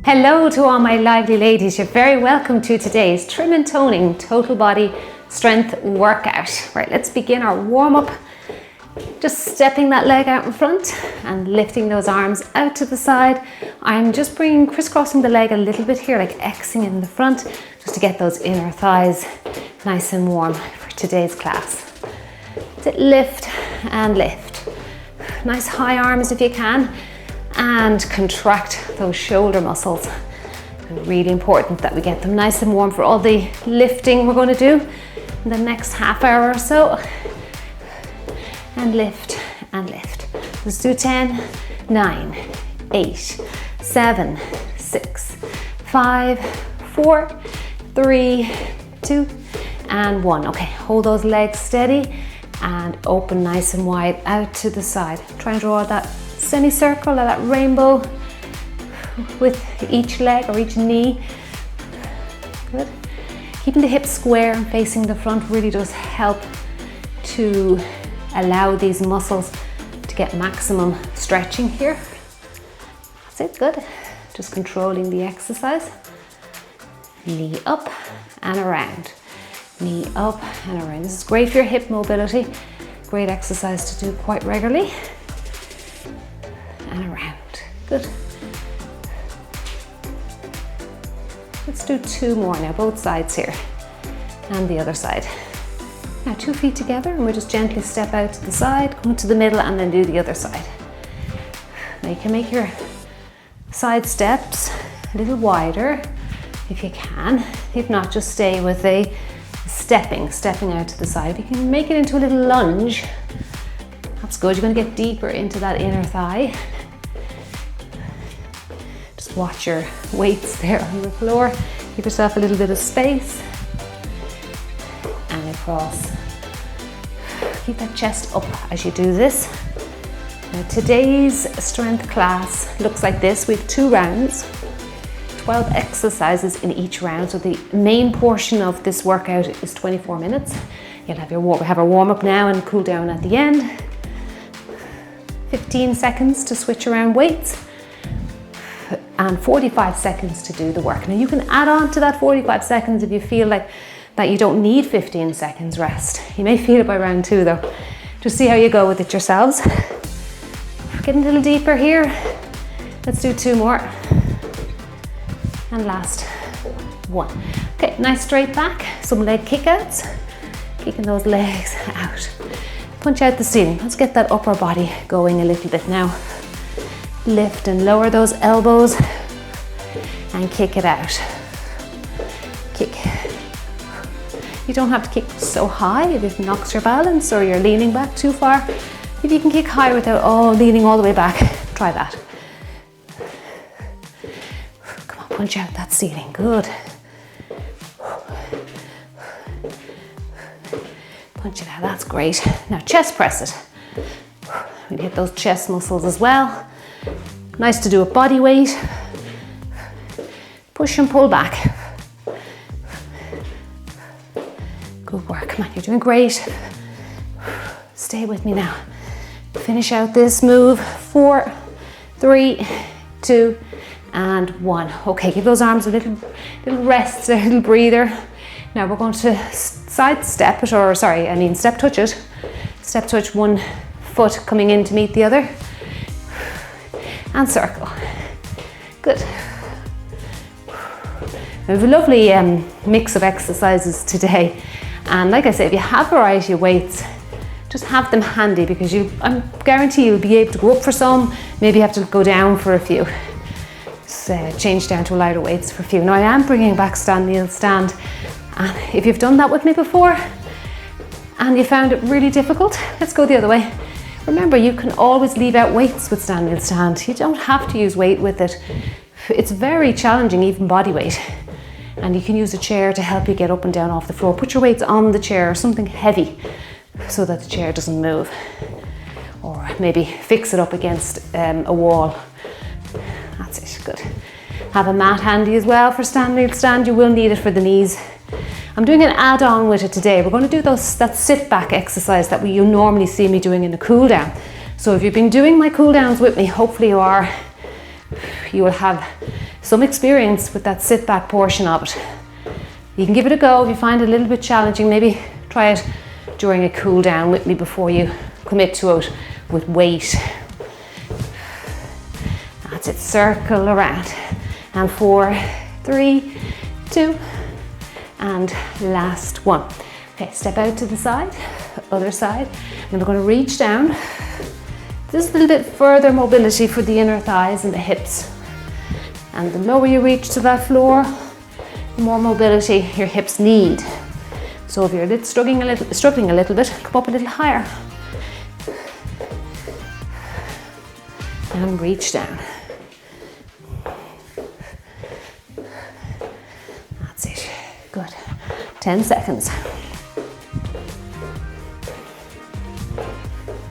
Hello to all my lively ladies. You're very welcome to today's Trim and Toning Total Body Strength Workout. Right, let's begin our warm-up. Just stepping that leg out in front and lifting those arms out to the side. I'm just crisscrossing the leg a little bit here, like Xing in the front, just to get those inner thighs nice and warm for today's class. Lift and lift. Nice high arms if you can, and contract those shoulder muscles. And really important that we get them nice and warm for all the lifting we're going to do in the next half hour or so. And lift and lift. Let's do 10, 9, 8, 7, 6, 5, 4, 3, 2, and 1. Okay, hold those legs steady and open nice and wide out to the side. Try and draw that semicircle or that rainbow with each leg or each knee. Good. Keeping the hips square and facing the front really does help to allow these muscles to get maximum stretching here. That's it, good. Just controlling the exercise. Knee up and around. Knee up and around. This is great for your hip mobility. Great exercise to do quite regularly. And around. Good. Let's do 2 more now, both sides here. And the other side. Now 2 feet together and we'll just gently step out to the side, come to the middle and then do the other side. Now you can make your side steps a little wider if you can. If not, just stay with a stepping out to the side. If you can make it into a little lunge, that's good. You're going to get deeper into that inner thigh. Just watch your weights there on the floor. Give yourself a little bit of space. And across. Keep that chest up as you do this. Now today's strength class looks like this. We have 2 rounds, 12 exercises in each round. So the main portion of this workout is 24 minutes. You'll have our warm-up now and cool down at the end. 15 seconds to switch around weights and 45 seconds to do the work. Now you can add on to that 45 seconds if you feel like that you don't need 15 seconds rest. You may feel it by round 2 though. Just see how you go with it yourselves. Getting a little deeper here. Let's do 2 more. And last 1. Okay, nice straight back. Some leg kickouts. Kicking those legs out. Punch out the ceiling. Let's get that upper body going a little bit now. Lift and lower those elbows and kick it out. Kick. You don't have to kick so high if it knocks your balance or you're leaning back too far. If you can kick high without leaning all the way back, try that. Come on, punch out that ceiling. Good. Punch it out, that's great. Now chest press it. We hit those chest muscles as well. Nice to do a body weight. Push and pull back. Good work, come on, you're doing great. Stay with me now. Finish out this move. 4, 3, 2, and 1. Okay, give those arms a little rest, a little breather. Now we're going to step touch it. Step touch one foot coming in to meet the other. And circle. Good. We have a lovely mix of exercises today. And like I said, if you have a variety of weights, just have them handy because I guarantee you'll be able to go up for some, maybe have to go down for a few. Change down to lighter weights for a few. Now I am bringing back stand, kneel, stand. And if you've done that with me before and you found it really difficult, let's go the other way. Remember, you can always leave out weights with stand, kneel, stand. You don't have to use weight with it. It's very challenging, even body weight. And you can use a chair to help you get up and down off the floor. Put your weights on the chair, something heavy, so that the chair doesn't move. Or maybe fix it up against a wall. That's it, good. Have a mat handy as well for stand, kneel, stand. You will need it for the knees. I'm doing an add-on with it today. We're going to do that sit back exercise that you normally see me doing in the cool down. So if you've been doing my cool downs with me, hopefully you will have some experience with that sit back portion of it. You can give it a go if you find it a little bit challenging. Maybe try it during a cool down with me before you commit to it with weight. That's it, circle around. And 4, 3, 2, and last one. Okay, step out to the side, other side, and we're going to reach down. This is a little bit further mobility for the inner thighs and the hips. And the lower you reach to that floor, the more mobility your hips need. So if you're struggling a little bit, come up a little higher. And reach down. That's it. Good. 10 seconds.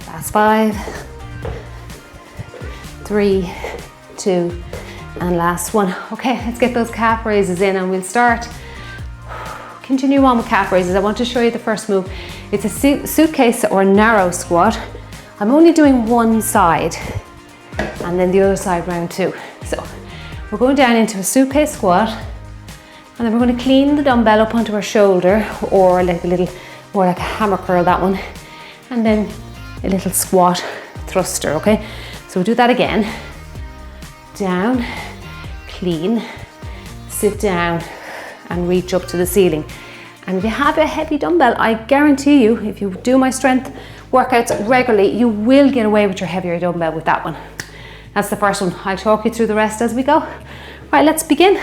Last 5, 3, 2, and last one. Okay, let's get those calf raises in and we'll start. Continue on with calf raises. I want to show you the first move. It's a suitcase or narrow squat. I'm only doing one side and then the other side round 2. So we're going down into a suitcase squat and then we're going to clean the dumbbell up onto our shoulder or like a little, more like a hammer curl, that one. And then a little squat thruster, okay? So we'll do that again. Down, clean, sit down and reach up to the ceiling. And if you have a heavy dumbbell, I guarantee you, if you do my strength workouts regularly, you will get away with your heavier dumbbell with that one. That's the first one. I'll talk you through the rest as we go. Right, let's begin.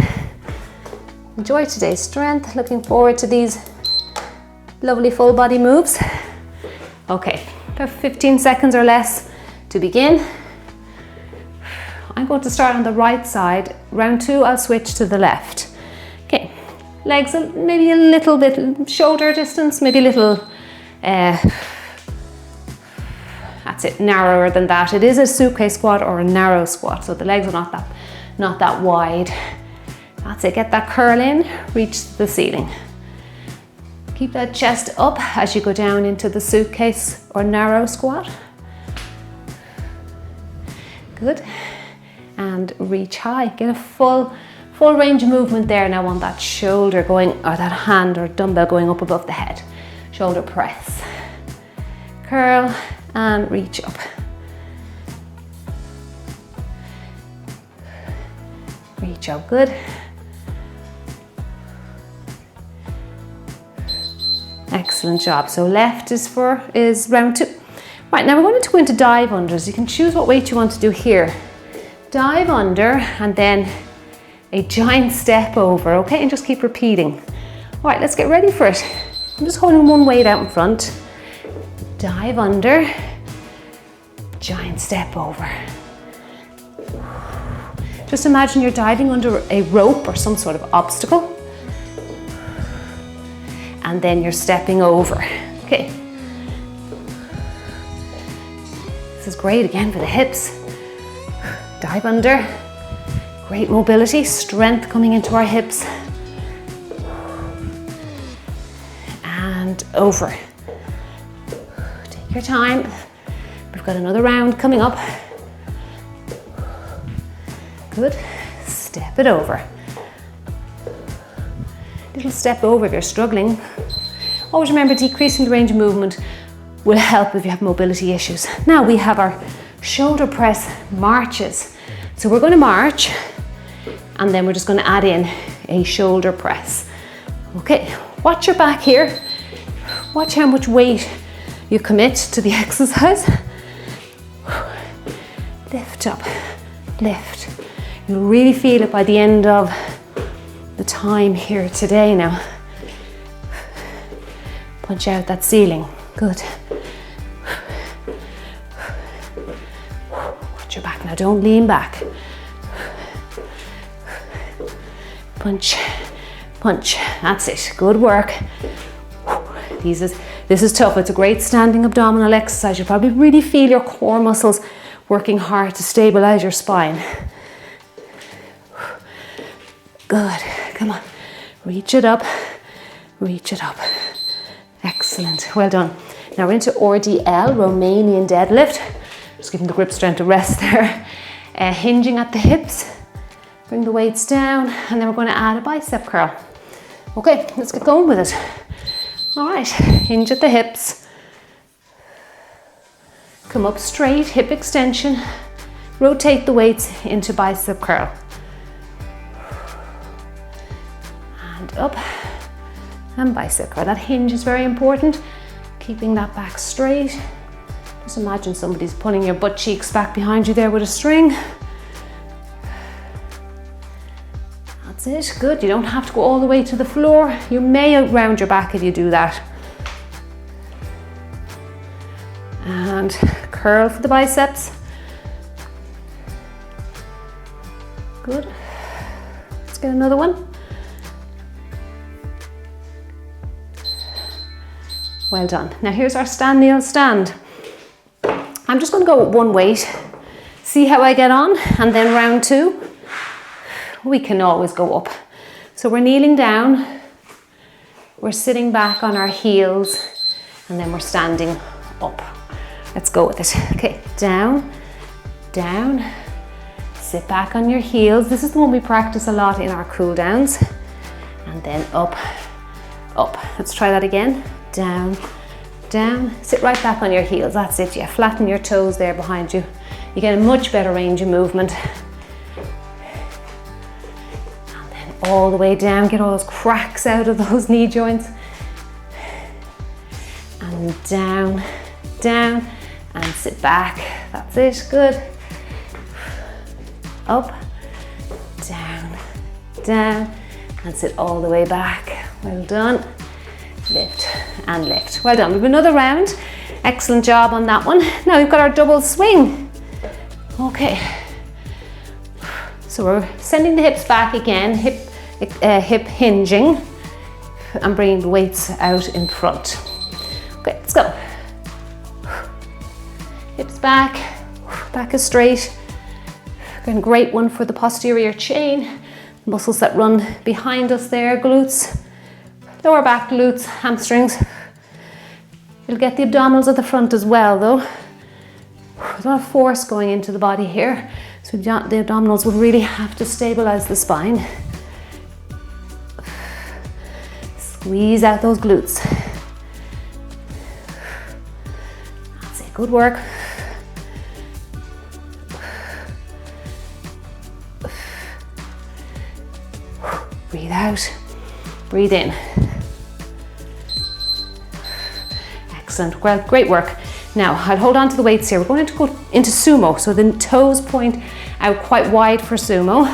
Enjoy today's strength. Looking forward to these lovely full body moves. Okay, about 15 seconds or less to begin. I'm going to start on the right side. Round 2, I'll switch to the left. Okay, legs maybe a little bit, shoulder distance, maybe a little, that's it, narrower than that. It is a suitcase squat or a narrow squat, so the legs are not that wide. That's it, get that curl in, reach the ceiling. Keep that chest up as you go down into the suitcase or narrow squat. Good. And reach high. Get a full range of movement there now on that shoulder going, or that hand or dumbbell going up above the head. Shoulder press. Curl and reach up. Reach up, good. Excellent job. So left is round 2. Right, now we're going to go into dive unders. You can choose what weight you want to do here. Dive under and then a giant step over, okay? And just keep repeating. All right, let's get ready for it. I'm just holding one weight out in front. Dive under, giant step over. Just imagine you're diving under a rope or some sort of obstacle. And then you're stepping over, okay? This is great again for the hips. Dive under, great mobility, strength coming into our hips. And over. Take your time. We've got another round coming up. Good, step it over. Little step over if you're struggling. Always remember, decreasing the range of movement will help if you have mobility issues. Now we have our shoulder press marches. So we're going to march and then we're just going to add in a shoulder press. Okay, watch your back here. Watch how much weight you commit to the exercise. Lift up, lift. You'll really feel it by the end of the time here today now. Punch out that ceiling. Good. Watch your back now, don't lean back. Punch, punch, that's it, good work. This is tough, it's a great standing abdominal exercise. You'll probably really feel your core muscles working hard to stabilize your spine. Good, come on, reach it up, reach it up. Excellent, well done. Now we're into RDL, Romanian deadlift. Just giving the grip strength a rest there. Hinging at the hips. Bring the weights down, and then we're going to add a bicep curl. Okay, let's get going with it. All right, hinge at the hips. Come up straight, hip extension. Rotate the weights into bicep curl. And up, and bicep curl. That hinge is very important, keeping that back straight. Just imagine somebody's pulling your butt cheeks back behind you there with a string. That's it, good. You don't have to go all the way to the floor. You may round your back if you do that. And curl for the biceps. Good. Let's get another one. Well done. Now here's our stand, kneel, stand. I'm just going to go with one weight, see how I get on, and then round two, we can always go up. So we're kneeling down, we're sitting back on our heels, and then we're standing up. Let's go with it. Okay, down, down, sit back on your heels. This is the one we practice a lot in our cool downs. And then up, up. Let's try that again. Down, down, sit right back on your heels. That's it, yeah. Flatten your toes there behind you. You get a much better range of movement. And then all the way down, get all those cracks out of those knee joints. And down, down, and sit back. That's it, good. Up, down, down, and sit all the way back. Well done. Lift and lift. Well done. We've another round. Excellent job on that one. Now we've got our double swing. Okay. So we're sending the hips back again, hip hinging, and bringing the weights out in front. Okay, let's go. Hips back, back is straight. Again, great one for the posterior chain, muscles that run behind us there, glutes, lower back, glutes, hamstrings. You'll get the abdominals at the front as well though. There's a lot of force going into the body here, so the abdominals would really have to stabilize the spine. Squeeze out those glutes. That's it, good work. Breathe out, breathe in. Excellent, well, great work. Now, I'll hold on to the weights here. We're going to go into sumo, so the toes point out quite wide for sumo.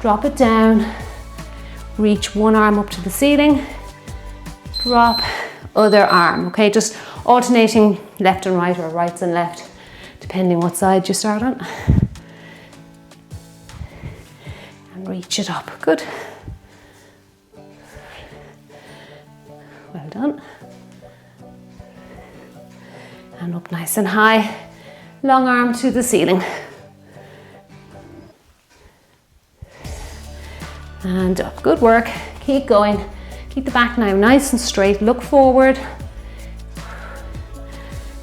Drop it down, reach one arm up to the ceiling, drop, other arm, okay? Just alternating left and right, or right and left, depending what side you start on. And reach it up, good. Well done. And up nice and high, long arm to the ceiling. And up, good work, keep going. Keep the back now nice and straight, look forward.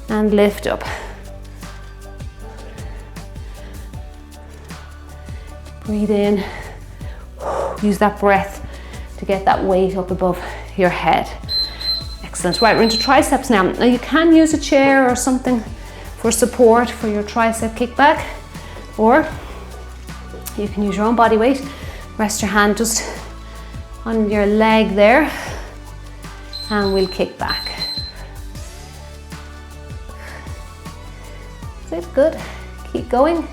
And lift up. Breathe in, use that breath to get that weight up above your head. Excellent, right, we're into triceps now. Now you can use a chair or something for support for your tricep kickback, or you can use your own body weight. Rest your hand just on your leg there, and we'll kick back. That's it, good, keep going.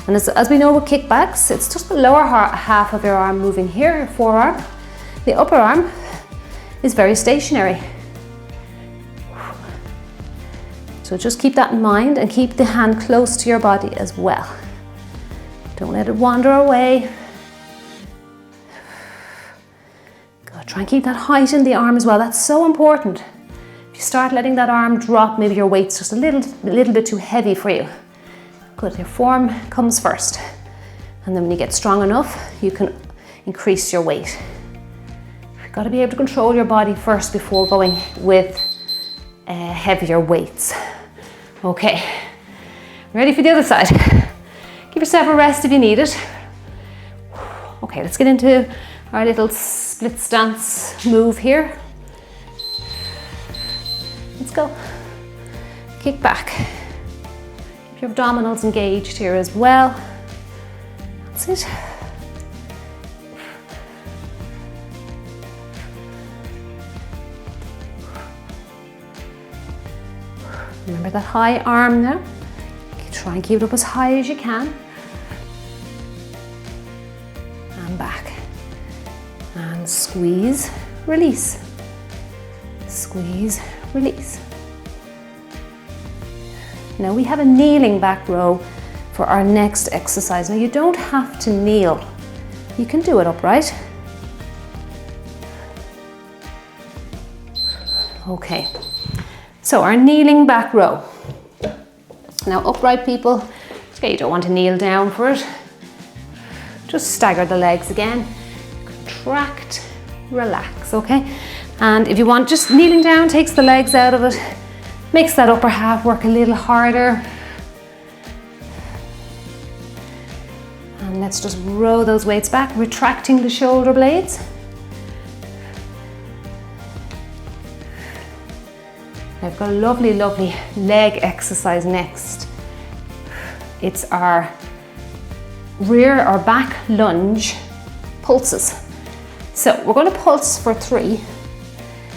And as we know with kickbacks, it's just the lower half of your arm moving here, your forearm. The upper arm is very stationary. So just keep that in mind and keep the hand close to your body as well. Don't let it wander away. Good, try and keep that height in the arm as well. That's so important. If you start letting that arm drop, maybe your weight's just a little bit too heavy for you. Good, your form comes first. And then when you get strong enough, you can increase your weight. You've got to be able to control your body first before going with heavier weights. Okay, ready for the other side. Give yourself a rest if you need it. Okay, let's get into our little split stance move here. Let's go. Kick back. Keep your abdominals engaged here as well. That's it. Remember that high arm now. Try and keep it up as high as you can. And back. And squeeze, release. Squeeze, release. Now we have a kneeling back row for our next exercise. Now you don't have to kneel. You can do it upright. Okay. So our kneeling back row. Now upright people, okay, you don't want to kneel down for it. Just stagger the legs again. Contract, relax, okay? And if you want, just kneeling down takes the legs out of it, makes that upper half work a little harder. And let's just row those weights back, retracting the shoulder blades. I've got a lovely, lovely leg exercise next. It's our rear or back lunge pulses. So we're going to pulse for 3,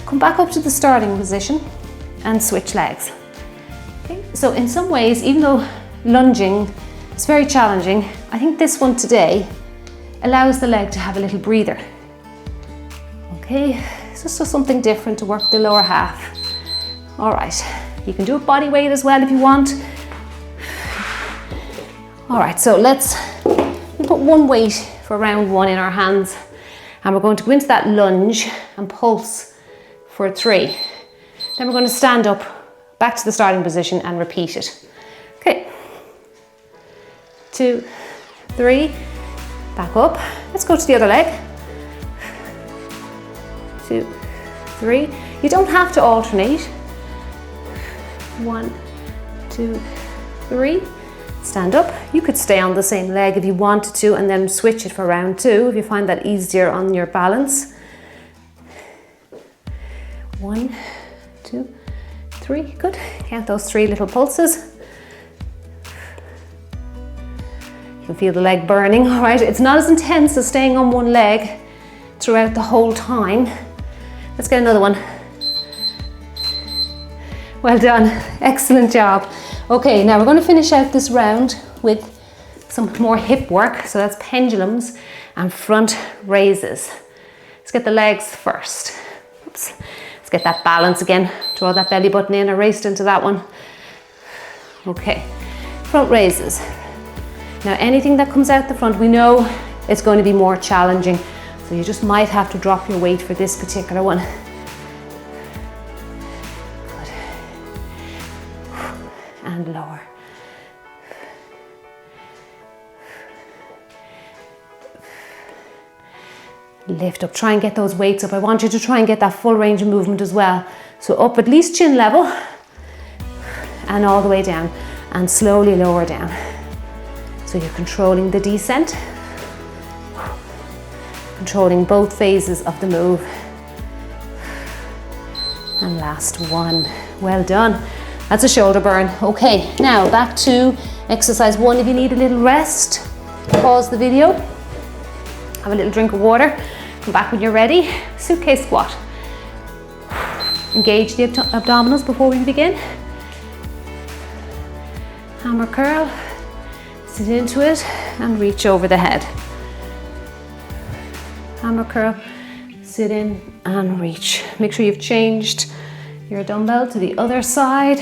come back up to the starting position and switch legs. Okay? So in some ways, even though lunging is very challenging, I think this one today allows the leg to have a little breather. Okay, so it's just something different to work the lower half. All right, you can do a body weight as well if you want. All right, so let's put one weight for round 1 in our hands, and we're going to go into that lunge and pulse for 3. Then we're going to stand up, back to the starting position and repeat it. Okay, 2, 3, back up. Let's go to the other leg. 2, 3. You don't have to alternate. 1, 2, 3. Stand up. You could stay on the same leg if you wanted to and then switch it for round 2 if you find that easier on your balance. 1, 2, 3. Good. Count those 3 little pulses. You can feel the leg burning, all right? It's not as intense as staying on one leg throughout the whole time. Let's get another one. Well done, excellent job. Okay, now we're going to finish out this round with some more hip work. So that's pendulums and front raises. Let's get the legs first. Oops. Let's get that balance again. Draw that belly button in, erased into that one. Okay, front raises. Now anything that comes out the front, we know it's going to be more challenging. So you just might have to drop your weight for this particular one. And lower. Lift up, try and get those weights up. I want you to try and get that full range of movement as well. So up at least chin level and all the way down and slowly lower down. So you're controlling the descent, controlling both phases of the move. And last one. Well done. That's a shoulder burn. Okay, now back to exercise 1. If you need a little rest, pause the video, have a little drink of water, come back when you're ready. Suitcase squat. Engage the abdominals before we begin. Hammer curl, sit into it and reach over the head. Hammer curl, sit in and reach. Make sure you've changed your dumbbell to the other side.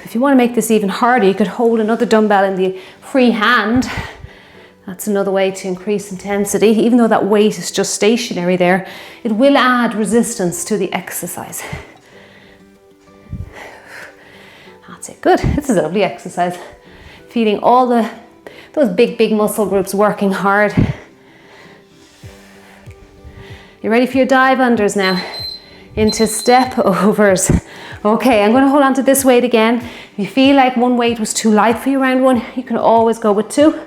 If you want to make this even harder, you could hold another dumbbell in the free hand. That's another way to increase intensity. Even though that weight is just stationary there, it will add resistance to the exercise. That's it, good. This is a lovely exercise. Feeling all those big muscle groups working hard. You ready for your dive unders now? Into step overs. Okay, I'm going to hold on to this weight again. If you feel like one weight was too light for you round 1, you can always go with 2.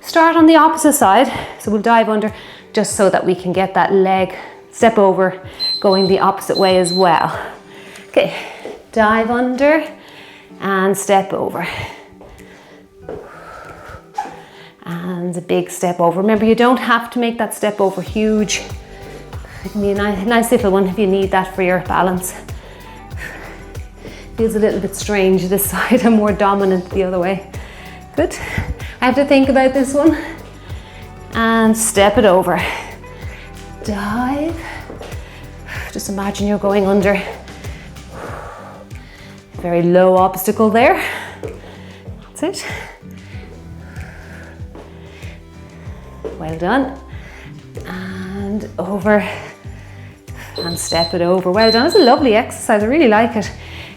Start on the opposite side. So we'll dive under just so that we can get that leg step over going the opposite way as well. Okay, dive under and step over. And a big step over. Remember, you don't have to make that step over huge. It can be a nice little one if you need that for your balance. Feels a little bit strange this side. I'm more dominant the other way. Good. I have to think about this one. And step it over. Dive. Just imagine you're going under. Very low obstacle there. That's it. Well done. And over. And step it over. Well done. It's a lovely exercise. I really like it.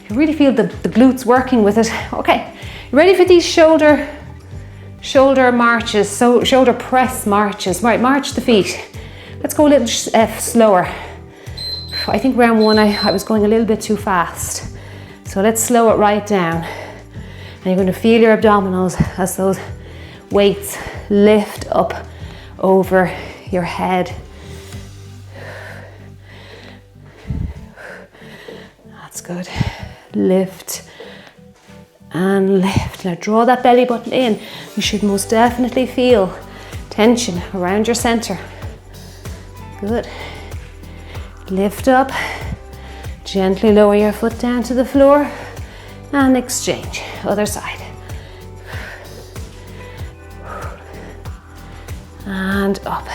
You really feel the glutes working with it. Okay. You ready for these shoulder marches, so shoulder press marches. Right, march the feet. Let's go a little slower. I think round one I was going a little bit too fast. So let's slow it right down. And you're going to feel your abdominals as those weights lift up over your head. That's good. Lift and lift. Now draw that belly button in. You should most definitely feel tension around your center. Good. Lift up. Gently lower your foot down to the floor and exchange. Other side. And up.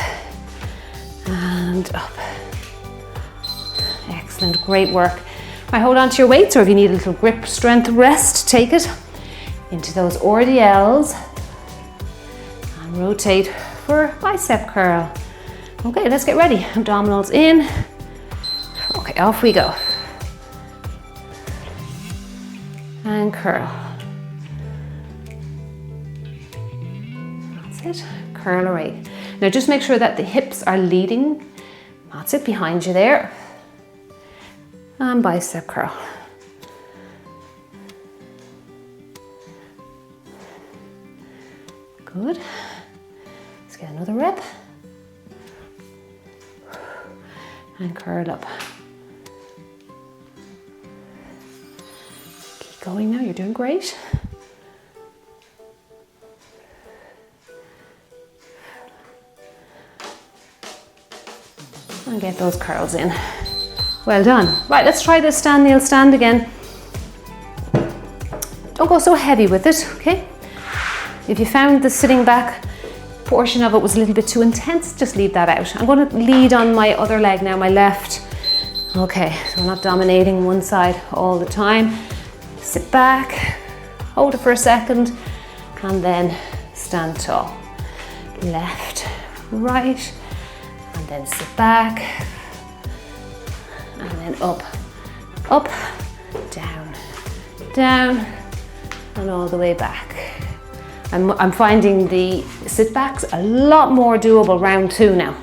And up. Excellent. Great work. I hold on to your weights, or if you need a little grip, strength, rest, take it into those RDLs and rotate for bicep curl. Okay, let's get ready. Abdominals in. Okay, off we go. And curl. That's it. Curl away. Now just make sure that the hips are leading. That's it, behind you there. And bicep curl. Good. Let's get another rep. And curl up. Keep going now, you're doing great. And get those curls in. Well done. Right, let's try this stand kneel stand again. Don't go so heavy with it, okay? If you found the sitting back portion of it was a little bit too intense, just leave that out. I'm going to lead on my other leg now, my left. Okay, so we're not dominating one side all the time. Sit back, hold it for a second, and then stand tall. Left, right, and then sit back. And then up, up, down, down, and all the way back. I'm finding the sit backs a lot more doable round two now.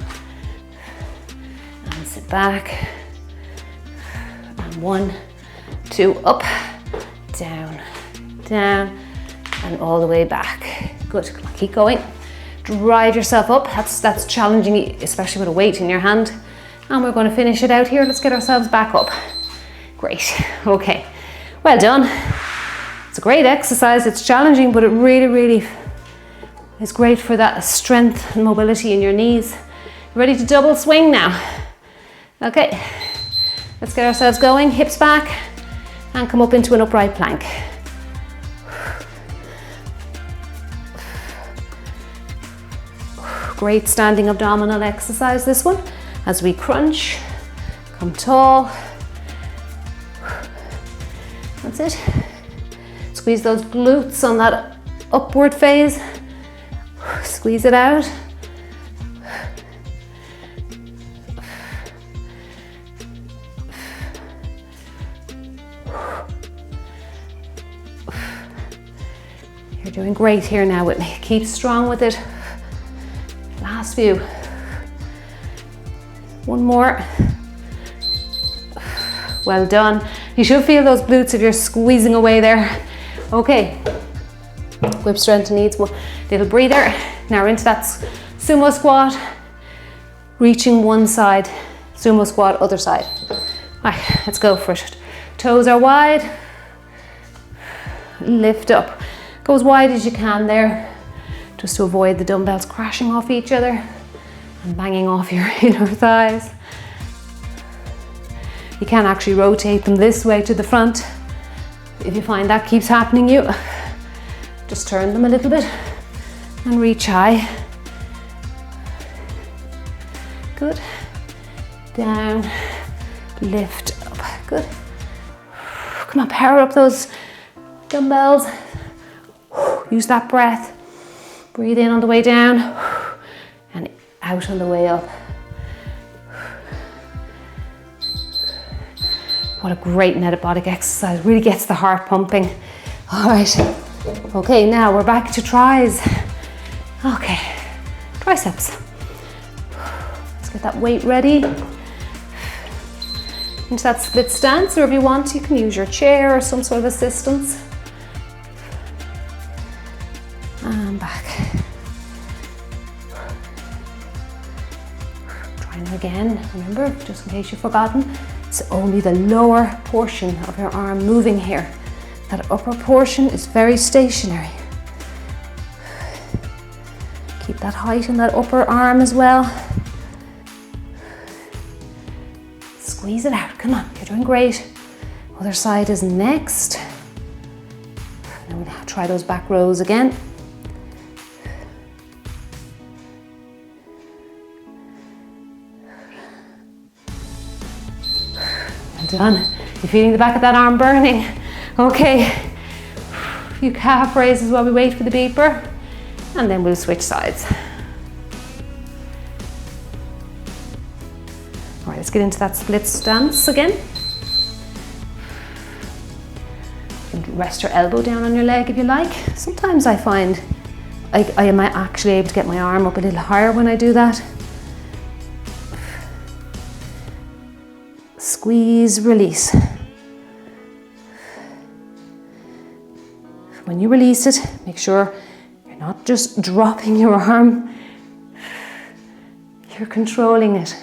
And sit back, and 1, 2, up, down, down, and all the way back. Good, come on, keep going. Drive yourself up, that's challenging, especially with a weight in your hand. And we're going to finish it out here. Let's get ourselves back up. Great. Okay. Well done. It's a great exercise. It's challenging, but it really is great for that strength and mobility in your knees. Ready to double swing now? Okay. Let's get ourselves going. Hips back and come up into an upright plank. Great standing abdominal exercise, this one. As we crunch, come tall. That's it. Squeeze those glutes on that upward phase. Squeeze it out. You're doing great here now with me. Keep strong with it. Last few. One more. Well done. You should feel those glutes if you're squeezing away there. Okay. Grip strength needs one little breather. Now we're into that sumo squat, reaching one side, sumo squat, other side. Right, let's go for it. Toes are wide, lift up. Go as wide as you can there, just to avoid the dumbbells crashing off each other and banging off your inner thighs. You can actually rotate them this way to the front. If you find that keeps happening, you just turn them a little bit and reach high. Good. Down, lift up. Good. Come on, power up those dumbbells. Use that breath. Breathe in on the way down and out on the way up. What a great metabolic exercise. Really gets the heart pumping. All right. Okay, now we're back to tries. Okay, triceps. Let's get that weight ready. Into that split stance, or if you want, you can use your chair or some sort of assistance. And back. Try it again. Remember, just in case you've forgotten, it's only the lower portion of your arm moving here. That upper portion is very stationary. Keep that height in that upper arm as well. Squeeze it out, come on, you're doing great. Other side is next. And we'll try those back rows again. Well done. You're feeling the back of that arm burning. Okay, a few calf raises while we wait for the beeper, and then we'll switch sides. All right, let's get into that split stance again. You can rest your elbow down on your leg if you like. Sometimes I find I am actually able to get my arm up a little higher when I do that. Squeeze, release. When you release it, make sure you're not just dropping your arm, you're controlling it.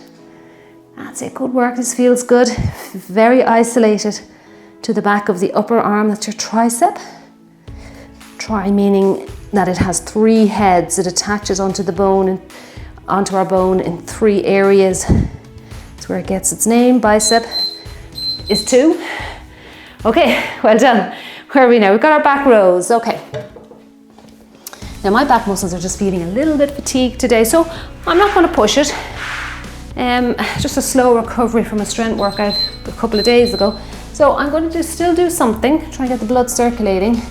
That's it, good work, this feels good. Very isolated to the back of the upper arm, that's your tricep. Tri meaning that it has 3 heads, it attaches onto the bone, onto our bone in 3 areas. That's where it gets its name. Bicep is 2. Okay, well done. Where are we now? We've got our back rows, okay. Now my back muscles are just feeling a little bit fatigued today, so I'm not going to push it. Just a slow recovery from a strength workout a couple of days ago. So I'm going to still do something, try and get the blood circulating,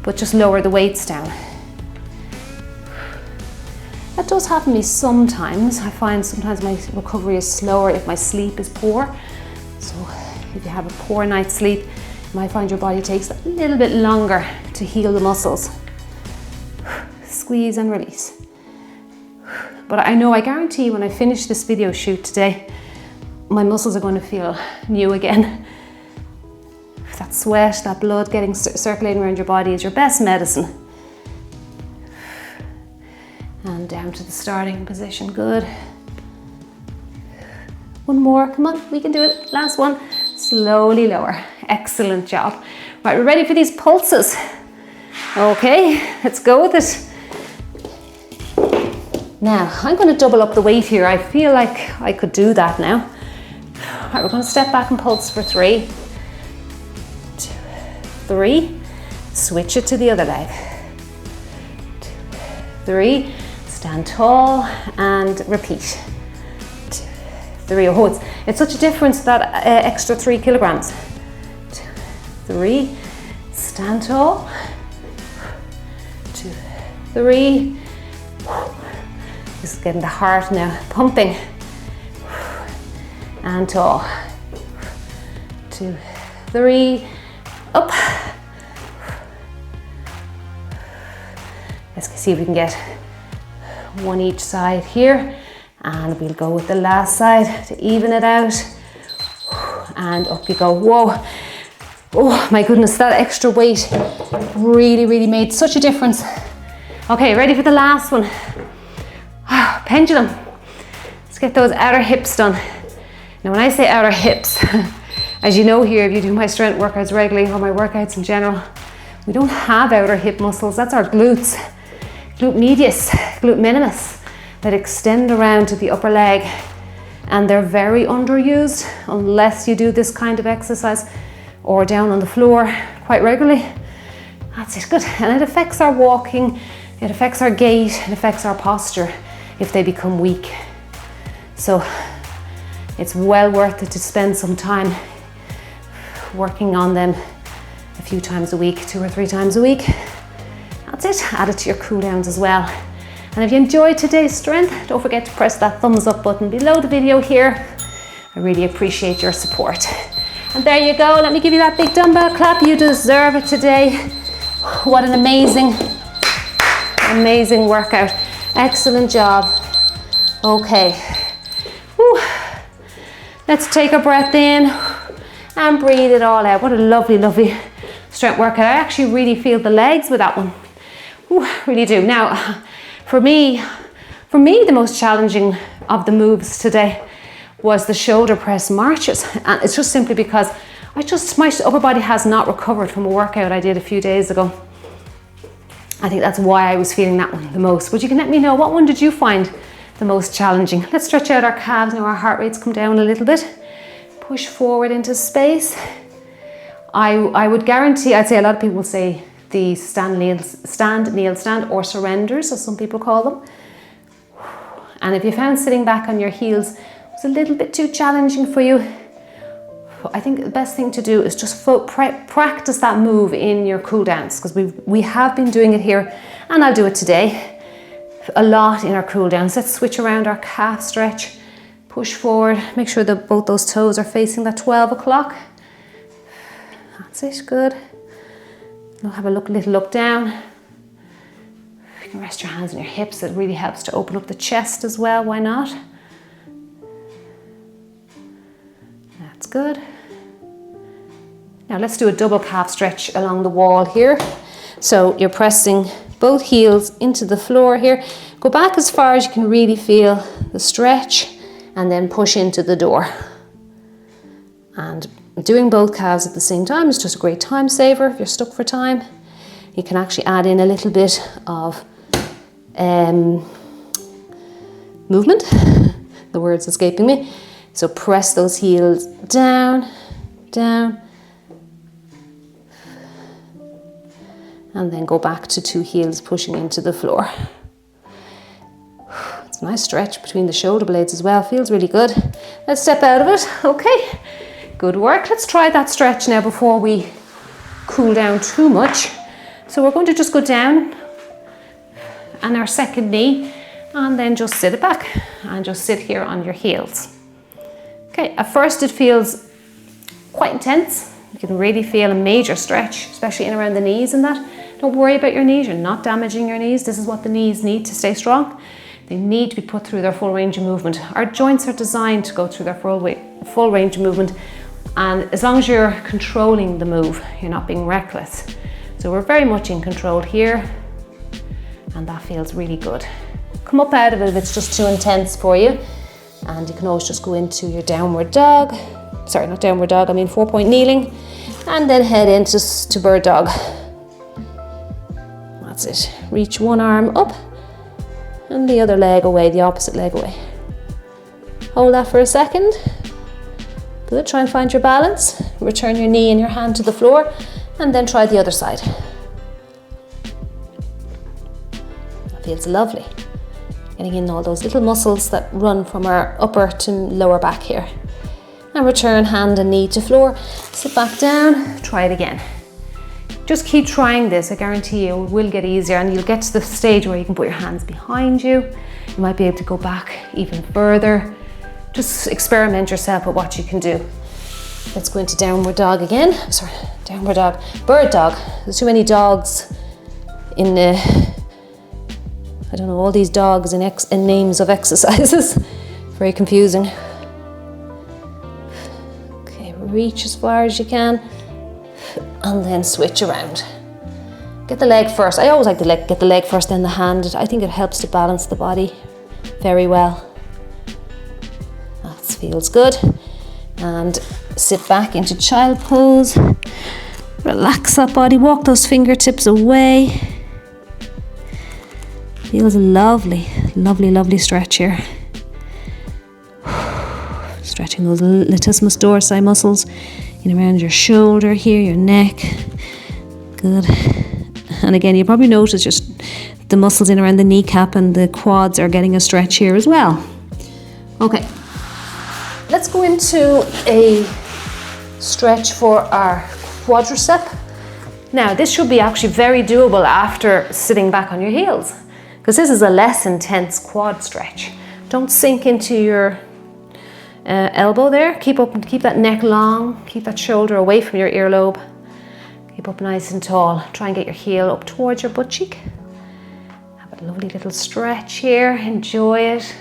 but just lower the weights down. That does happen to me sometimes. I find sometimes my recovery is slower if my sleep is poor. So if you have a poor night's sleep, you might find your body takes a little bit longer to heal the muscles. Squeeze and release. But I know, I guarantee when I finish this video shoot today, my muscles are going to feel new again. That sweat, that blood getting circulating around your body is your best medicine. And down to the starting position, good. One more, come on, we can do it. Last one, slowly lower. Excellent job. Right, we're ready for these pulses. Okay, let's go with it. Now, I'm going to double up the weight here. I feel like I could do that now. All right, we're going to step back and pulse for 3, 2, 3. Switch it to the other leg. 2, 3. Stand tall and repeat. 2, 3. Oh, it's such a difference, that extra 3 kilograms. 2, 3. Stand tall. 2, 3. This is getting the heart now pumping. And tall. 2, 3. Up. Let's see if we can get one each side here. And we'll go with the last side to even it out. And up you go. Whoa. Oh my goodness, that extra weight really made such a difference. Okay, ready for the last one. Pendulum. Let's get those outer hips done. Now when I say outer hips, as you know here, if you do my strength workouts regularly or my workouts in general, we don't have outer hip muscles. That's our glutes. Glute medius, glute minimus, that extend around to the upper leg. And they're very underused unless you do this kind of exercise or down on the floor quite regularly. That's it, good. And it affects our walking, it affects our gait, it affects our posture if they become weak. So it's well worth it to spend some time working on them a few times a week, 2 or 3 times a week. That's it, add it to your cool downs as well. And if you enjoyed today's strength, don't forget to press that thumbs up button below the video here. I really appreciate your support. And there you go, let me give you that big dumbbell clap. You deserve it today. What an amazing workout. Excellent job. Okay. Whew. Let's take a breath in and breathe it all out. What a lovely strength workout. I actually really feel the legs with that one. Ooh, really do. Now, for me, the most challenging of the moves today was the shoulder press marches. And it's just simply because my upper body has not recovered from a workout I did a few days ago. I think that's why I was feeling that one the most. But you can let me know, what one did you find the most challenging? Let's stretch out our calves now. Our heart rates come down a little bit. Push forward into space. I would guarantee, I'd say a lot of people will say the stand, kneel, stand, or surrenders, as some people call them. And if you found sitting back on your heels was a little bit too challenging for you, I think the best thing to do is just practice that move in your cool downs, because we have been doing it here, and I'll do it today a lot in our cool downs. Let's switch around our calf stretch. Push forward, make sure that both those toes are facing that 12 o'clock. That's it, good. Now have a little look down. You can rest your hands on your hips. It really helps to open up the chest as well, why not? That's good. Now let's do a double calf stretch along the wall here. So you're pressing both heels into the floor here. Go back as far as you can really feel the stretch, and then push into the door. And doing both calves at the same time is just a great time saver if you're stuck for time. You can actually add in a little bit of movement. The word's escaping me. So press those heels down, down, and then go back to 2 heels pushing into the floor. It's a nice stretch between the shoulder blades as well, feels really good. Let's step out of it, okay. Good work. Let's try that stretch now before we cool down too much. So we're going to just go down on our second knee and then just sit it back and just sit here on your heels. Okay, at first it feels quite intense. You can really feel a major stretch, especially in around the knees and that. Don't worry about your knees, you're not damaging your knees. This is what the knees need to stay strong. They need to be put through their full range of movement. Our joints are designed to go through their full range of movement. And as long as you're controlling the move, you're not being reckless. So we're very much in control here, and that feels really good. Come up out of it if it's just too intense for you, and you can always just go into your downward dog. Sorry, not downward dog, I mean 4-point kneeling, and then head into to bird dog. That's it. Reach one arm up, and the other leg away, the opposite leg away. Hold that for a second. Good, try and find your balance. Return your knee and your hand to the floor, and then try the other side. That feels lovely. Getting in all those little muscles that run from our upper to lower back here. And return hand and knee to floor. Sit back down, try it again. Just keep trying this, I guarantee you it will get easier, and you'll get to the stage where you can put your hands behind you. You might be able to go back even further. Just experiment yourself with what you can do. Let's go into downward dog again. Sorry, downward dog. Bird dog. There's too many dogs in I don't know, all these dogs in names of exercises. Very confusing. Okay, reach as far as you can. and then switch around. Get the leg first. I always like to get the leg first, then the hand. I think it helps to balance the body very well. That feels good. And sit back into child pose. Relax that body, walk those fingertips away. Feels lovely, lovely, lovely stretch here. Stretching those latissimus dorsi muscles in around your shoulder here, your neck. Good. And again, you probably notice just the muscles in around the kneecap and the quads are getting a stretch here as well. Okay, let's go into a stretch for our quadricep. Now, this should be actually very doable after sitting back on your heels, because this is a less intense quad stretch. Don't sink into your elbow there. Keep that neck long, keep that shoulder away from your earlobe. Keep up nice and tall. Try and get your heel up towards your butt cheek. Have a lovely little stretch here. Enjoy it.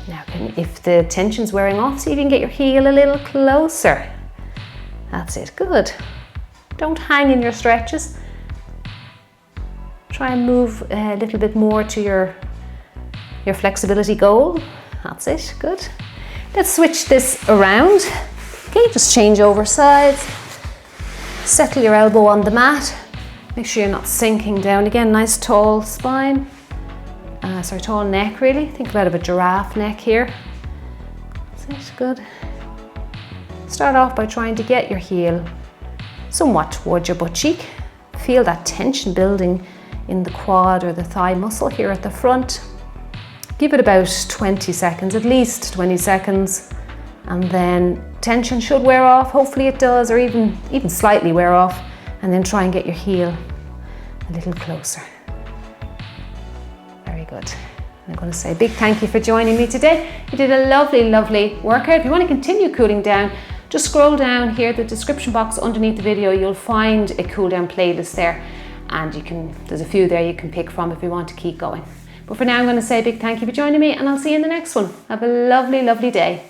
Now, if the tension's wearing off, see if you can get your heel a little closer. That's it. Good. Don't hang in your stretches. Try and move a little bit more to your flexibility goal. That's it. Good. Let's switch this around. Okay, just change over sides. Settle your elbow on the mat. Make sure you're not sinking down. Again, nice tall spine. Tall neck really. Think about a giraffe neck here. That's it, good. Start off by trying to get your heel somewhat towards your butt cheek. Feel that tension building in the quad or the thigh muscle here at the front. Give it about 20 seconds, at least 20 seconds. And then tension should wear off. Hopefully it does, or even slightly wear off. And then try and get your heel a little closer. Very good. I'm going to say a big thank you for joining me today. You did a lovely, lovely workout. If you want to continue cooling down, just scroll down here, the description box underneath the video. You'll find a cool down playlist there, and there's a few there you can pick from if you want to keep going. But for now, I'm going to say a big thank you for joining me, and I'll see you in the next one. Have a lovely, lovely day.